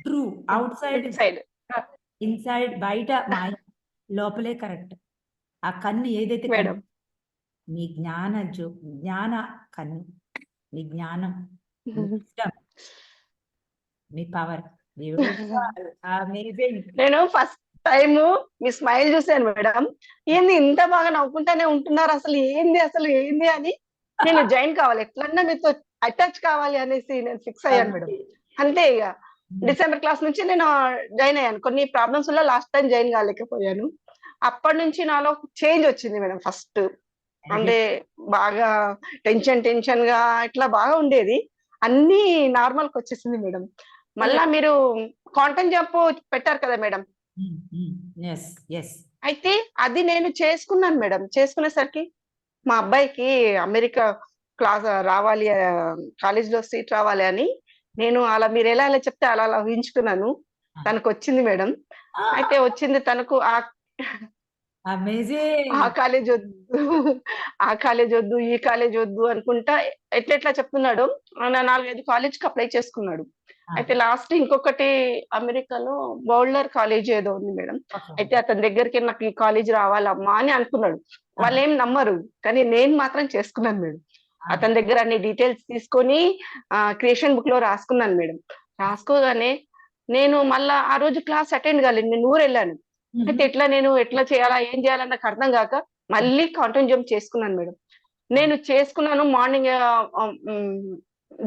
true, outside inside inside బయట మాయ, లోపలే కరెక్ట్. ఆ కన్ను ఏదైతే మేడం. మీ జ్ఞాన కన్ను, మీ జ్ఞానం, మీ wisdom, మీ పవర్. అమేజింగ్. నేను ఫస్ట్ టైం మీ స్మైల్ చూసాను మేడం. ఏంది ఇంత బాగా నవ్వుకుంటానే ఉంటున్నారు, అసలు ఏంది అని నేను జాయిన్ కావాలి, ఎట్లన్నా మీతో అటాచ్ కావాలి అనేసి నేను ఫిక్స్ అయ్యాను మేడం. అంతే ఇక డిసెంబర్ క్లాస్ నుంచి నేను జాయిన్ అయ్యాను. కొన్ని ప్రాబ్లమ్స్ వల్ల లాస్ట్ టైం జాయిన్ కాలేకపోయాను. అప్పటి నుంచి నాలో చేంజ్ వచ్చింది మేడం. ఫస్ట్ అంటే బాగా టెన్షన్ గా ఇట్లా బాగా ఉండేది, అన్ని నార్మల్ కి వచ్చేసింది మేడం. మళ్ళా మీరు కాంటెంట్ జంప్ పెట్టారు కదా మేడం, అయితే అది నేను చేసుకున్నాను మేడం. చేసుకునేసరికి మా అబ్బాయికి అమెరికా క్లాస్ రావాలి, కాలేజ్ లో సీట్ రావాలి అని నేను అలా మీరు ఎలా చెప్తే అలా ఊహించుకున్నాను. తనకు వచ్చింది మేడం. అయితే వచ్చింది తనకు ఆ కాలేజ్ వద్దు ఈ కాలేజ్ వద్దు అనుకుంటా ఎట్లా చెప్తున్నాడు. 4-5 కాలేజ్కి అప్లై చేసుకున్నాడు. అయితే లాస్ట్ ఇంకొకటి అమెరికాలో బౌల్డర్ కాలేజ్ ఏదో ఉంది మేడం. అయితే అతని దగ్గరికి నాకు ఈ కాలేజ్ రావాలమ్మా అని అనుకున్నాడు. వాళ్ళు ఏం నమ్మరు, కానీ నేను మాత్రం చేసుకున్నాను మేడం. అతని దగ్గర అన్ని డీటెయిల్స్ తీసుకొని క్రియేషన్ బుక్ లో రాసుకున్నాను మేడం. రాసుకోగానే నేను మళ్ళా ఆ రోజు క్లాస్ అటెండ్ కాలేదు, నేను ఊరు వెళ్ళాను. అయితే ఎట్లా చేయాలా ఏం చేయాలా నాకు అర్థం కాక మళ్ళీ కాంటెంట్ జంప్ చేసుకున్నాను మేడం. నేను చేసుకున్నాను. మార్నింగ్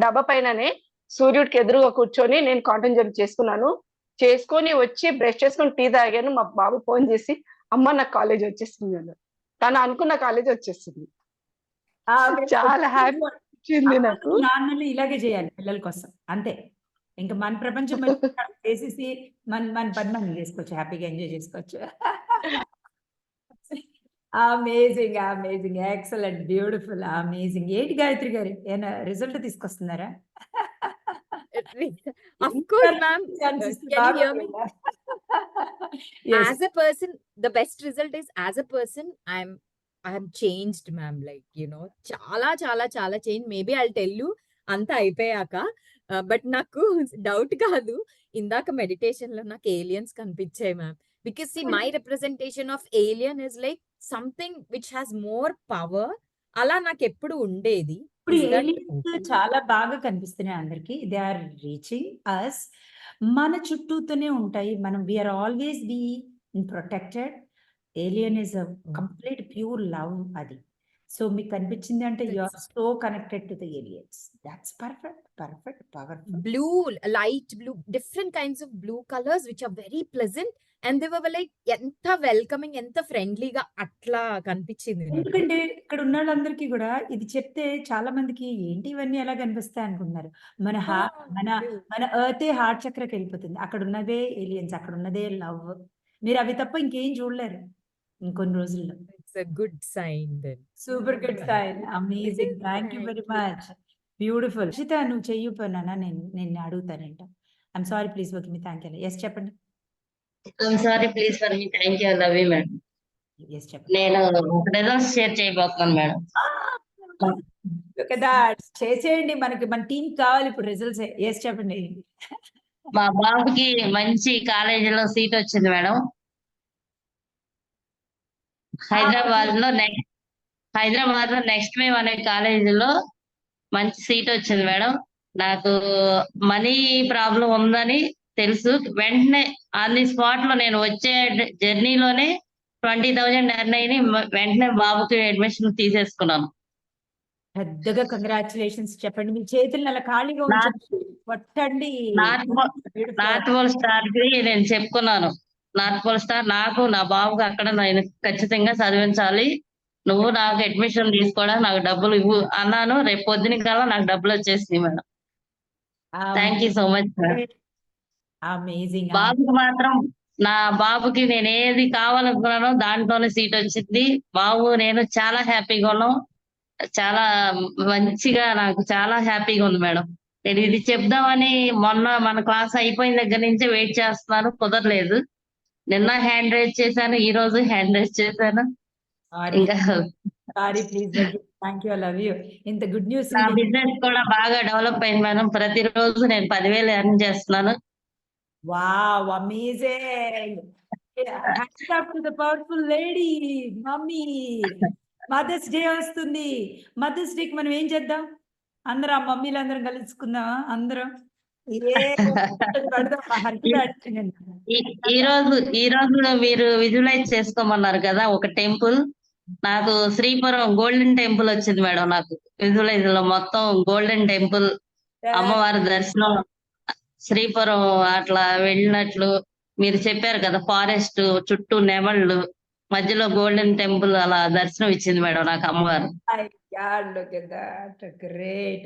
డబ్బా పైననే సూర్యుడికి ఎదురుగా కూర్చొని నేను కాంటెంట్ జంప్ చేసుకొని వచ్చి బ్రష్ చేసుకొని టీ తాగాను. మా బాబు ఫోన్ చేసి అమ్మ నాకు కాలేజ్ వచ్చేసింది అన్న. తను అనుకున్న కాలేజ్ వచ్చేసింది. చాలా హ్యాపీ వచ్చింది నాకు. నాన్నలు ఇలాగే చేయాలి పిల్లల కోసం, అంతే. ఇంకా మన ప్రపంచం చేసేసి మన పని మనం చేసుకోవచ్చు, హ్యాపీగా ఎంజాయ్ చేసుకోవచ్చు. Amazing, excellent, beautiful, amazing. ఏంటి గాయత్రి గారు, ఏమైనా result తీసుకొస్తున్నారా? Of course, ma'am. Can you hear me? As a person, the best result is as a person, I'm changed, ma'am. Like, చాలా change. Maybe I'll tell you అంతా అయిపోయాక. But నాకు doubt కాదు, ఇందాక meditation లో నాకు ఏలియన్స్ కనిపించాయి ma'am. Because my representation of alien is like something which has more power. అలా నాకు ఎప్పుడు ఉండేది. ఇప్పుడు చాలా బాగా కనిపిస్తున్నాయి అందరికి. They are reaching us. మన చుట్టూతోనే ఉంటాయి. మనం we are always be protected. Alien is a complete pure love అది. సో మీకు కనిపించింది అంటే you are so connected to the aliens. That's perfect, powerful. Blue, light blue, different kinds of blue colours which are very pleasant. And they were like ఎంత welcoming, ఎంత ఫ్రెండ్లీగా అట్లా కనిపించింది. ఎందుకంటే ఇక్కడ ఉన్న వాళ్ళందరికీ కూడా ఇది చెప్తే చాలా మందికి ఏంటి ఇవన్నీ ఎలా కనిపిస్తాయి అనుకుంటున్నారు. మన ఎర్తే హార్ట్ చక్రకి వెళ్ళిపోతుంది. అక్కడ ఉన్నదే ఏలియన్స్, అక్కడ ఉన్నదే లవ్. మీరు అవి తప్ప ఇంకేం చూడలేరు ఇంకొన్ని రోజుల్లో. It's a good sign then. Super good sign. Amazing. Thank you very much. Beautiful. Harshita, నువ్వు చెయ్యిపోయినా నేను అడుగుతానంట. I'm sorry, please okay me thank you. Yes చెప్పండి. I'm sorry, please for me. Thank you. I love you, madam. Yes చెప్పండి. నేను results share చేయబోతున్నాను madam. కదా చేసేయండి, మన టీం కావాలి ఇప్పుడు రిజల్ట్స్. ఎస్ చెప్పండి. మా బాబుకి మంచి కాలేజీలో సీట్ వచ్చింది మేడం. హైదరాబాద్ లో నెక్స్ట్ మేము అనే కాలేజీలో మంచి సీట్ వచ్చింది మేడం. నాకు మనీ ప్రాబ్లం ఉందని తెలుసు. వెంటనే ఆన్ ది స్పాట్ లో నేను వచ్చే జర్నీలోనే 20,000 ఎర్న్ అయ్యి వెంటనే బాబుకి అడ్మిషన్ తీసేసుకున్నాను. పెద్దగా కంగ్రాచులేషన్స్ చెప్పండి. మీ చేతులు అలా ఖాళీగా కొట్టండి. నార్త్ పోల్ స్టార్ కి నేను చెప్పుకున్నాను, నార్త్ పోల్ స్టార్ నాకు నా బాబుకి అక్కడ నేను ఖచ్చితంగా చదివించాలి, నువ్వు నాకు అడ్మిషన్ తీసుకోవడానికి నాకు డబ్బులు ఇవ్వు అన్నాను. రేపు పొద్దున కల్లా నాకు డబ్బులు వచ్చేసింది madam. Thank you so much madam. Amazing. బాబుకి మాత్రం నా బాబుకి నేను ఏది కావాలనుకున్నానో దాంట్లోనే సీట్ వచ్చింది. బాబు నేను చాలా హ్యాపీగా ఉన్నాం. చాలా మంచిగా, నాకు చాలా హ్యాపీగా ఉంది మేడం. నేను ఇది చెప్దామని మొన్న మన క్లాస్ అయిపోయిన దగ్గర నుంచే వెయిట్ చేస్తున్నాను, కుదరలేదు. నిన్న హ్యాండ్ రైజ్ చేశాను, ఈ రోజు హ్యాండ్ రైజ్ చేశాను. ఇంకా sorry please thank you, I love you. ఇంత గుడ్ న్యూస్ నా బిజినెస్ కూడా బాగా డెవలప్ అయింది మేడం. ప్రతిరోజు నేను 10,000 ఎర్న్ చేస్తున్నాను. Wow, amazing. Hands up to the powerful lady mummy. Mother's day వస్తుంది. మదర్స్ డేకి మనం ఏం చేద్దాం? అందరం ఆ మమ్మీలు అందరం కలుసుకుందాం. అందరం ఈ రోజు మీరు విజువలైజ్ చేసుకోమన్నారు కదా ఒక టెంపుల్. నాకు శ్రీపురం గోల్డెన్ టెంపుల్ వచ్చింది మేడం. నాకు విజువలైజ్ లో మొత్తం గోల్డెన్ టెంపుల్, అమ్మవారి దర్శనం, శ్రీపురం అట్లా వెళ్ళినట్లు మీరు చెప్పారు కదా. ఫారెస్ట్ చుట్టూ నెమళ్ళు, మధ్యలో గోల్డెన్ టెంపుల్, అలా దర్శనం ఇచ్చింది మేడం నాకు అమ్మవారు. Look at that. Great.